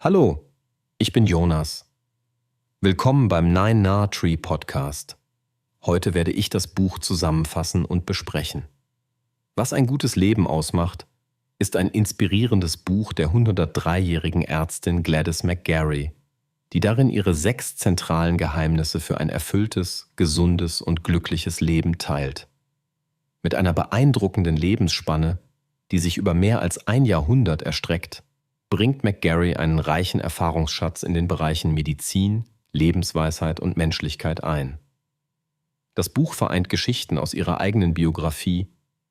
Hallo, ich bin Jonas. Willkommen beim Nine Nah Tree Podcast. Heute werde ich das Buch zusammenfassen und besprechen. Was ein gutes Leben ausmacht, ist ein inspirierendes Buch der 103-jährigen Ärztin Gladys McGarey, die darin ihre 6 zentralen Geheimnisse für ein erfülltes, gesundes und glückliches Leben teilt. Mit einer beeindruckenden Lebensspanne, die sich über mehr als ein Jahrhundert erstreckt, bringt McGarey einen reichen Erfahrungsschatz in den Bereichen Medizin, Lebensweisheit und Menschlichkeit ein. Das Buch vereint Geschichten aus ihrer eigenen Biografie,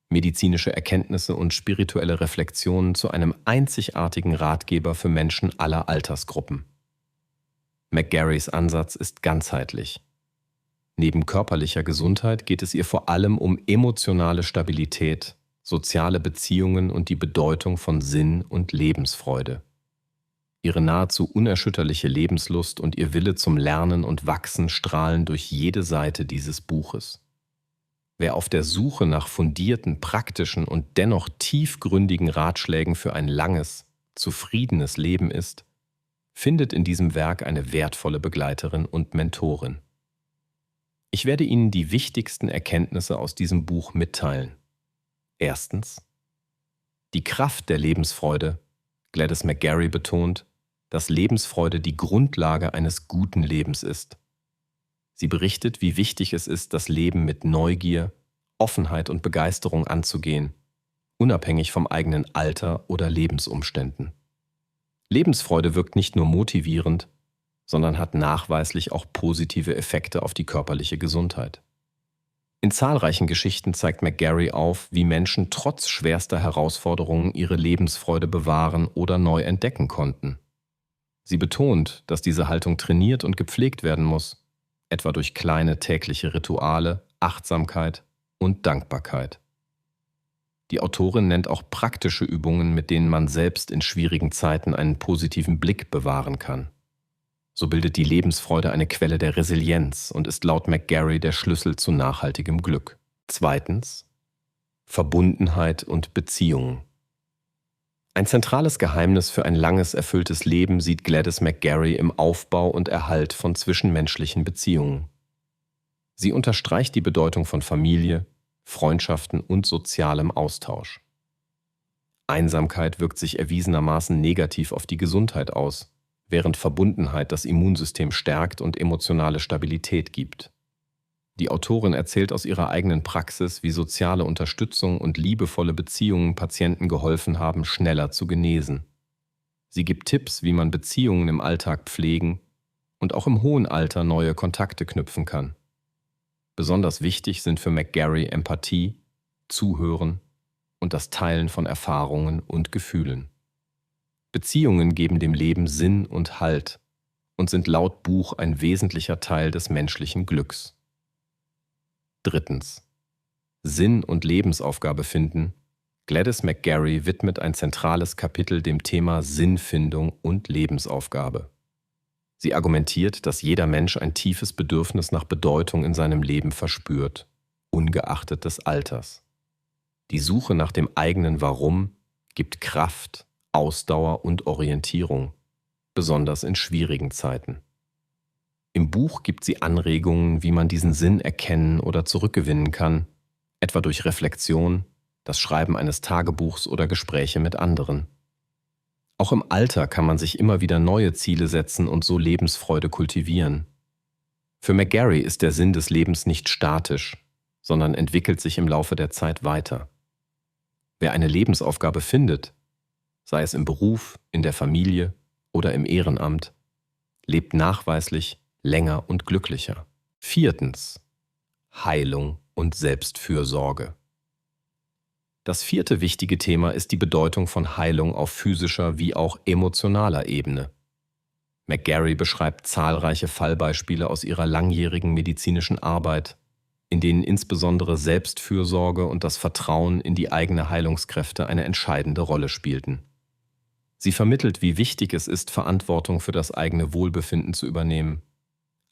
medizinische Erkenntnisse und spirituelle Reflexionen zu einem einzigartigen Ratgeber für Menschen aller Altersgruppen. McGareys Ansatz ist ganzheitlich. Neben körperlicher Gesundheit geht es ihr vor allem um emotionale Stabilität, soziale Beziehungen und die Bedeutung von Sinn und Lebensfreude. Ihre nahezu unerschütterliche Lebenslust und ihr Wille zum Lernen und Wachsen strahlen durch jede Seite dieses Buches. Wer auf der Suche nach fundierten, praktischen und dennoch tiefgründigen Ratschlägen für ein langes, zufriedenes Leben ist, findet in diesem Werk eine wertvolle Begleiterin und Mentorin. Ich werde Ihnen die wichtigsten Erkenntnisse aus diesem Buch mitteilen. Erstens: Die Kraft der Lebensfreude. Gladys McGarey betont, dass Lebensfreude die Grundlage eines guten Lebens ist. Sie berichtet, wie wichtig es ist, das Leben mit Neugier, Offenheit und Begeisterung anzugehen, unabhängig vom eigenen Alter oder Lebensumständen. Lebensfreude wirkt nicht nur motivierend, sondern hat nachweislich auch positive Effekte auf die körperliche Gesundheit. In zahlreichen Geschichten zeigt McGarey auf, wie Menschen trotz schwerster Herausforderungen ihre Lebensfreude bewahren oder neu entdecken konnten. Sie betont, dass diese Haltung trainiert und gepflegt werden muss, etwa durch kleine tägliche Rituale, Achtsamkeit und Dankbarkeit. Die Autorin nennt auch praktische Übungen, mit denen man selbst in schwierigen Zeiten einen positiven Blick bewahren kann. So bildet die Lebensfreude eine Quelle der Resilienz und ist laut McGarey der Schlüssel zu nachhaltigem Glück. Zweitens: Verbundenheit und Beziehungen. Ein zentrales Geheimnis für ein langes, erfülltes Leben sieht Gladys McGarey im Aufbau und Erhalt von zwischenmenschlichen Beziehungen. Sie unterstreicht die Bedeutung von Familie, Freundschaften und sozialem Austausch. Einsamkeit wirkt sich erwiesenermaßen negativ auf die Gesundheit aus, während Verbundenheit das Immunsystem stärkt und emotionale Stabilität gibt. Die Autorin erzählt aus ihrer eigenen Praxis, wie soziale Unterstützung und liebevolle Beziehungen Patienten geholfen haben, schneller zu genesen. Sie gibt Tipps, wie man Beziehungen im Alltag pflegen und auch im hohen Alter neue Kontakte knüpfen kann. Besonders wichtig sind für McGarey Empathie, Zuhören und das Teilen von Erfahrungen und Gefühlen. Beziehungen geben dem Leben Sinn und Halt und sind laut Buch ein wesentlicher Teil des menschlichen Glücks. Drittens: Sinn und Lebensaufgabe finden. Gladys McGarey widmet ein zentrales Kapitel dem Thema Sinnfindung und Lebensaufgabe. Sie argumentiert, dass jeder Mensch ein tiefes Bedürfnis nach Bedeutung in seinem Leben verspürt, ungeachtet des Alters. Die Suche nach dem eigenen Warum gibt Kraft, Ausdauer und Orientierung, besonders in schwierigen Zeiten. Im Buch gibt sie Anregungen, wie man diesen Sinn erkennen oder zurückgewinnen kann, etwa durch Reflexion, das Schreiben eines Tagebuchs oder Gespräche mit anderen. Auch im Alter kann man sich immer wieder neue Ziele setzen und so Lebensfreude kultivieren. Für McGarey ist der Sinn des Lebens nicht statisch, sondern entwickelt sich im Laufe der Zeit weiter. Wer eine Lebensaufgabe findet, sei es im Beruf, in der Familie oder im Ehrenamt, lebt nachweislich länger und glücklicher. Viertens: Heilung und Selbstfürsorge. Das 4. wichtige Thema ist die Bedeutung von Heilung auf physischer wie auch emotionaler Ebene. McGarey beschreibt zahlreiche Fallbeispiele aus ihrer langjährigen medizinischen Arbeit, in denen insbesondere Selbstfürsorge und das Vertrauen in die eigenen Heilungskräfte eine entscheidende Rolle spielten. Sie vermittelt, wie wichtig es ist, Verantwortung für das eigene Wohlbefinden zu übernehmen,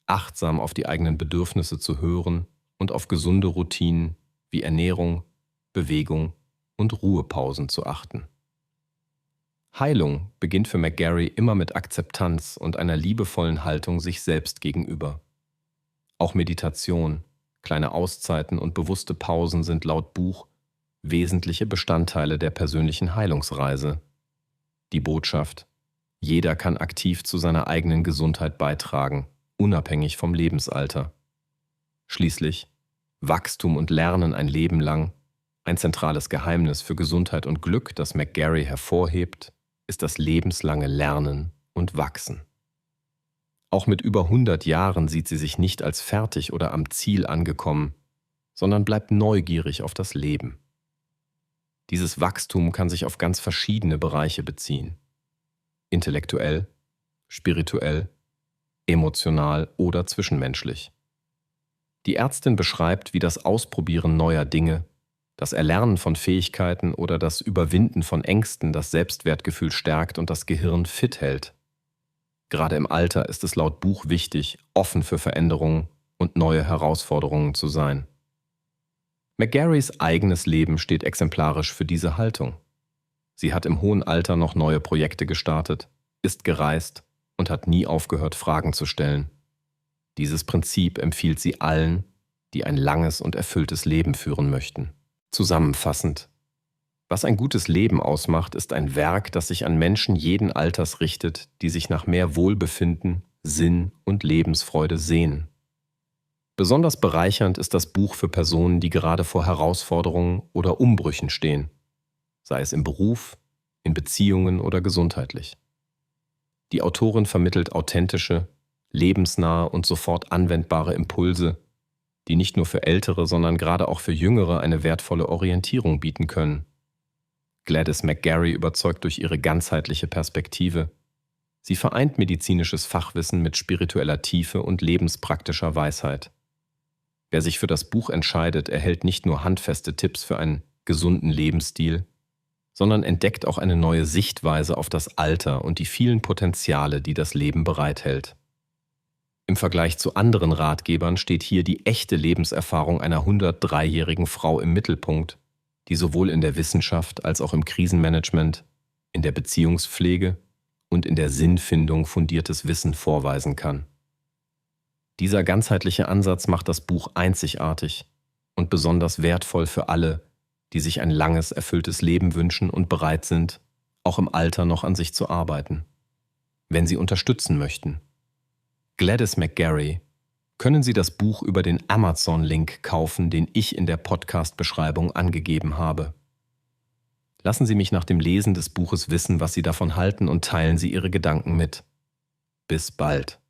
achtsam auf die eigenen Bedürfnisse zu hören und auf gesunde Routinen wie Ernährung, Bewegung und Ruhepausen zu achten. Heilung beginnt für McGarry immer mit Akzeptanz und einer liebevollen Haltung sich selbst gegenüber. Auch Meditation, kleine Auszeiten und bewusste Pausen sind laut Buch wesentliche Bestandteile der persönlichen Heilungsreise. Die Botschaft: Jeder kann aktiv zu seiner eigenen Gesundheit beitragen, unabhängig vom Lebensalter. Schließlich: Wachstum und Lernen ein Leben lang, ein zentrales Geheimnis für Gesundheit und Glück, das McGarry hervorhebt, ist das lebenslange Lernen und Wachsen. Auch mit über 100 Jahren sieht sie sich nicht als fertig oder am Ziel angekommen, sondern bleibt neugierig auf das Leben. Dieses Wachstum kann sich auf ganz verschiedene Bereiche beziehen: intellektuell, spirituell, emotional oder zwischenmenschlich. Die Ärztin beschreibt, wie das Ausprobieren neuer Dinge, das Erlernen von Fähigkeiten oder das Überwinden von Ängsten das Selbstwertgefühl stärkt und das Gehirn fit hält. Gerade im Alter ist es laut Buch wichtig, offen für Veränderungen und neue Herausforderungen zu sein. McGarrys eigenes Leben steht exemplarisch für diese Haltung. Sie hat im hohen Alter noch neue Projekte gestartet, ist gereist und hat nie aufgehört, Fragen zu stellen. Dieses Prinzip empfiehlt sie allen, die ein langes und erfülltes Leben führen möchten. Zusammenfassend: Was ein gutes Leben ausmacht, ist ein Werk, das sich an Menschen jeden Alters richtet, die sich nach mehr Wohlbefinden, Sinn und Lebensfreude sehnen. Besonders bereichernd ist das Buch für Personen, die gerade vor Herausforderungen oder Umbrüchen stehen, sei es im Beruf, in Beziehungen oder gesundheitlich. Die Autorin vermittelt authentische, lebensnahe und sofort anwendbare Impulse, die nicht nur für Ältere, sondern gerade auch für Jüngere eine wertvolle Orientierung bieten können. Gladys McGarry überzeugt durch ihre ganzheitliche Perspektive. Sie vereint medizinisches Fachwissen mit spiritueller Tiefe und lebenspraktischer Weisheit. Wer sich für das Buch entscheidet, erhält nicht nur handfeste Tipps für einen gesunden Lebensstil, sondern entdeckt auch eine neue Sichtweise auf das Alter und die vielen Potenziale, die das Leben bereithält. Im Vergleich zu anderen Ratgebern steht hier die echte Lebenserfahrung einer 103-jährigen Frau im Mittelpunkt, die sowohl in der Wissenschaft als auch im Krisenmanagement, in der Beziehungspflege und in der Sinnfindung fundiertes Wissen vorweisen kann. Dieser ganzheitliche Ansatz macht das Buch einzigartig und besonders wertvoll für alle, die sich ein langes, erfülltes Leben wünschen und bereit sind, auch im Alter noch an sich zu arbeiten. Wenn Sie unterstützen möchten: Gladys McGarry, können Sie das Buch über den Amazon-Link kaufen, den ich in der Podcast-Beschreibung angegeben habe. Lassen Sie mich nach dem Lesen des Buches wissen, was Sie davon halten, und teilen Sie Ihre Gedanken mit. Bis bald.